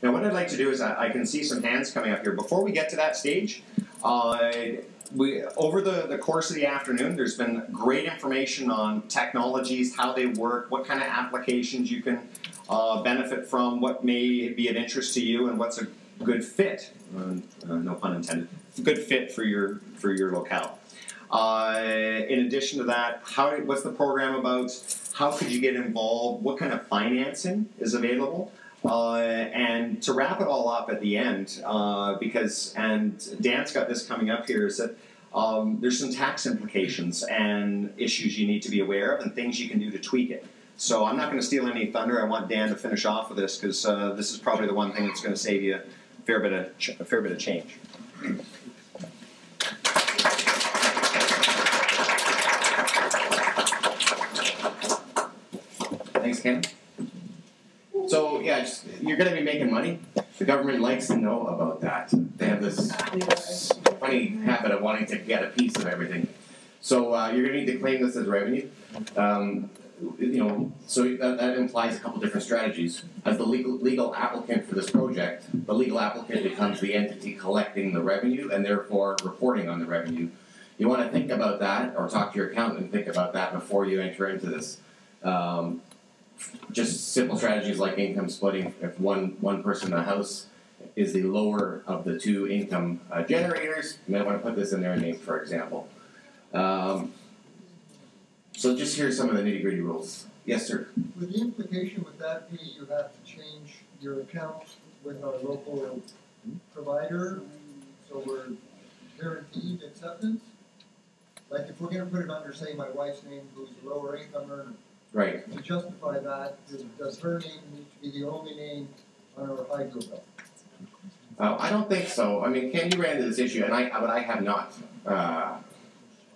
Now what I'd like to do is I can see some hands coming up here. Before we get to that stage, over the course of the afternoon, there's been great information on technologies, how they work, what kind of applications you can benefit from, what may be of interest to you, and what's a good fit, no pun intended, good fit for your locale. In addition to that, what's the program about? How could you get involved? What kind of financing is available? And to wrap it all up at the end, and Dan's got this coming up here, is that there's some tax implications and issues you need to be aware of and things you can do to tweak it. So I'm not going to steal any thunder. I want Dan to finish off with this because this is probably the one thing that's going to save you a fair bit of change. Thanks, Ken. So yeah, you're going to be making money. The government likes to know about that. They have this funny habit of wanting to get a piece of everything. So you're going to need to claim this as revenue. So that implies a couple different strategies. As the legal applicant for this project, the legal applicant becomes the entity collecting the revenue and therefore reporting on the revenue. You want to think about that, or talk to your accountant and think about that before you enter into this. Just simple strategies like income splitting. If one person in the house is the lower of the two income generators, you might want to put this in their name, for example. So just here's some of the nitty-gritty rules. Yes, sir? Would the implication with that be you have to change your account with our local provider so we're guaranteed acceptance? Like if we're going to put it under, say, my wife's name, who's a lower income earner, right? To justify that, does her name need to be the only name on our hydro bill? I don't think so. I mean, Ken, you ran into this issue, but I have not.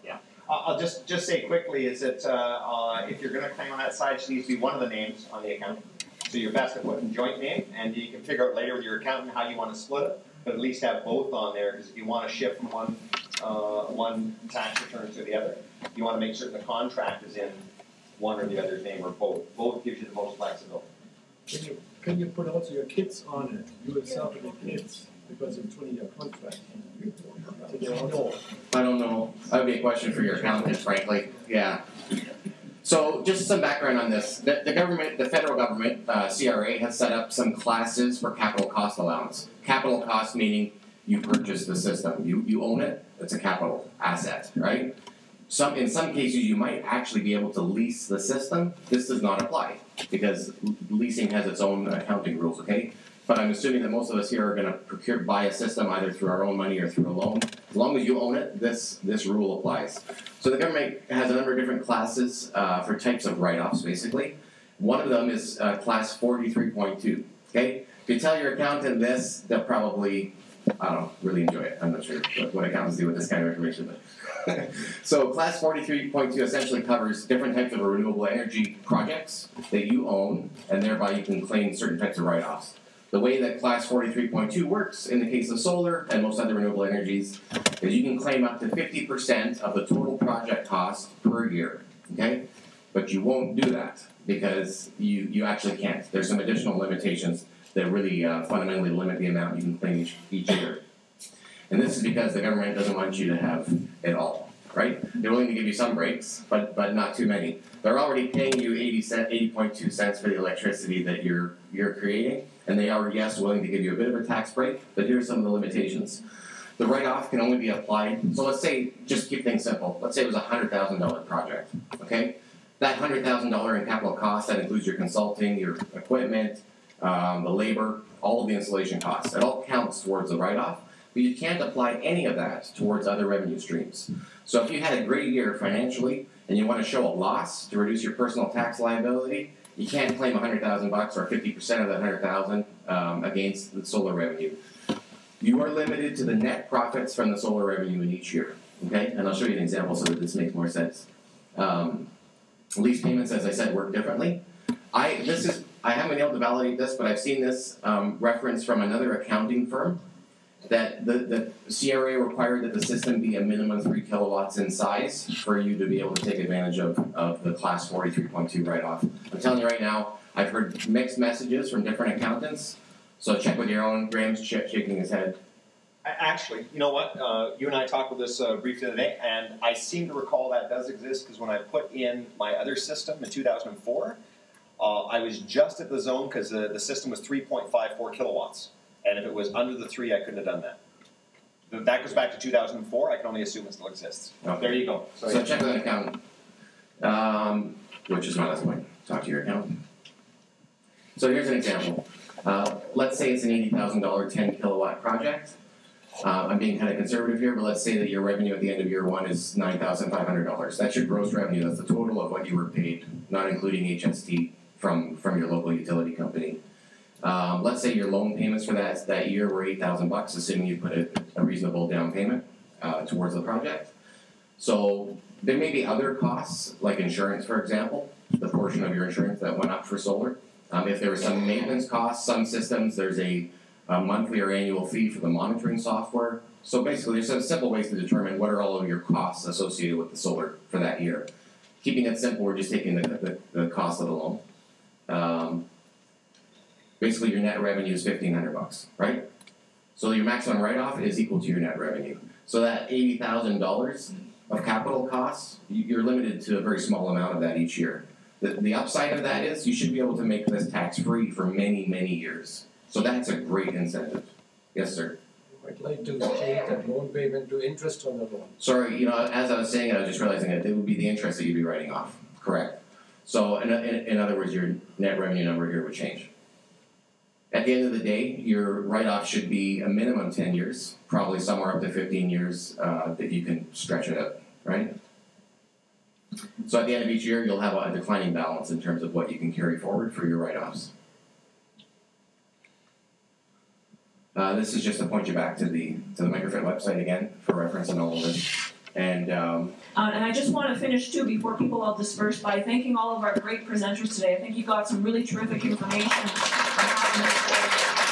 Yeah, I'll just say quickly is that if you're going to claim on that side, it needs to be one of the names on the account. So you're best at putting joint name, and you can figure out later with your accountant how you want to split it, but at least have both on there, because if you want to shift from one tax return to the other, you want to make certain the contract is in one or the other's name, or both. Both gives you the most flexibility. Can you put also your kids on it? You yourself and your kids, because it's a 20-year contract. I don't know. That would be a question for your accountant, frankly. Yeah. So just some background on this. The government, the federal government, CRA, has set up some classes for capital cost allowance. Capital cost meaning you purchase the system. You own it. It's a capital asset, right? In some cases, you might actually be able to lease the system. This does not apply because leasing has its own accounting rules, okay? But I'm assuming that most of us here are going to buy a system either through our own money or through a loan. As long as you own it, this rule applies. So the government has a number of different classes for types of write-offs, basically. One of them is class 43.2, okay? If you tell your accountant this, they'll probably, I don't know, really enjoy it. I'm not sure what accountants do with this kind of information, but so class 43.2 essentially covers different types of renewable energy projects that you own, and thereby you can claim certain types of write-offs. The way that class 43.2 works in the case of solar and most other renewable energies is you can claim up to 50% of the total project cost per year, okay? But you won't do that because you actually can't. There's some additional limitations that really fundamentally limit the amount you can claim each year. And this is because the government doesn't want you to have it all, right? They're willing to give you some breaks, but not too many. They're already paying you 80.2 cents for the electricity that you're creating, and they are, yes, willing to give you a bit of a tax break, but here are some of the limitations. The write-off can only be applied, so let's say, just keep things simple, let's say it was a $100,000 project, okay? That $100,000 in capital costs, that includes your consulting, your equipment, the labor, all of the installation costs. It all counts towards the write-off. But you can't apply any of that towards other revenue streams. So if you had a great year financially and you want to show a loss to reduce your personal tax liability, you can't claim $100,000 or 50% of that $100,000 against the solar revenue. You are limited to the net profits from the solar revenue in each year. Okay, and I'll show you an example so that this makes more sense. Lease payments, as I said, work differently. I haven't been able to validate this, but I've seen this reference from another accounting firm, that the CRA required that the system be a minimum 3 kilowatts in size for you to be able to take advantage of the class 43.2 write-off. I'm telling you right now, I've heard mixed messages from different accountants. So check with your own. Graham's shaking his head. Actually, you know what? You and I talked with this briefly the other day, and I seem to recall that does exist because when I put in my other system in 2004, I was just at the zone because the system was 3.54 kilowatts. And if it was under the 3, I couldn't have done that. That goes back to 2004. I can only assume it still exists. Okay. There you go. So check with an accountant, which is my last point. Talk to your accountant. So here's an example. Let's say it's an $80,000 10 kilowatt project. I'm being kind of conservative here, but let's say that your revenue at the end of year 1 is $9,500. That's your gross revenue. That's the total of what you were paid, not including HST from your local utility company. Let's say your loan payments for that year were $8,000, assuming you put a reasonable down payment towards the project. So there may be other costs, like insurance, for example, the portion of your insurance that went up for solar. If there were some maintenance costs, some systems, there's a monthly or annual fee for the monitoring software. So basically, there's some simple ways to determine what are all of your costs associated with the solar for that year. Keeping it simple, we're just taking the cost of the loan. Basically, your net revenue is $1,500, right? So your maximum write-off is equal to your net revenue. So that $80,000 of capital costs, you're limited to a very small amount of that each year. The upside of that is you should be able to make this tax-free for many, many years. So that's a great incentive. Yes, sir. I'd like to change that loan payment to interest on the loan. Sorry, as I was saying it, I was just realizing it would be the interest that you'd be writing off. Correct. So in other words, your net revenue number here would change. At the end of the day, your write-off should be a minimum 10 years, probably somewhere up to 15 years if you can stretch it out, right? So at the end of each year, you'll have a declining balance in terms of what you can carry forward for your write-offs. This is just to point you back to the Microfit website again for reference on all of this. And I just want to finish too before people all disperse by thanking all of our great presenters today. I think you got some really terrific information on how to move forward.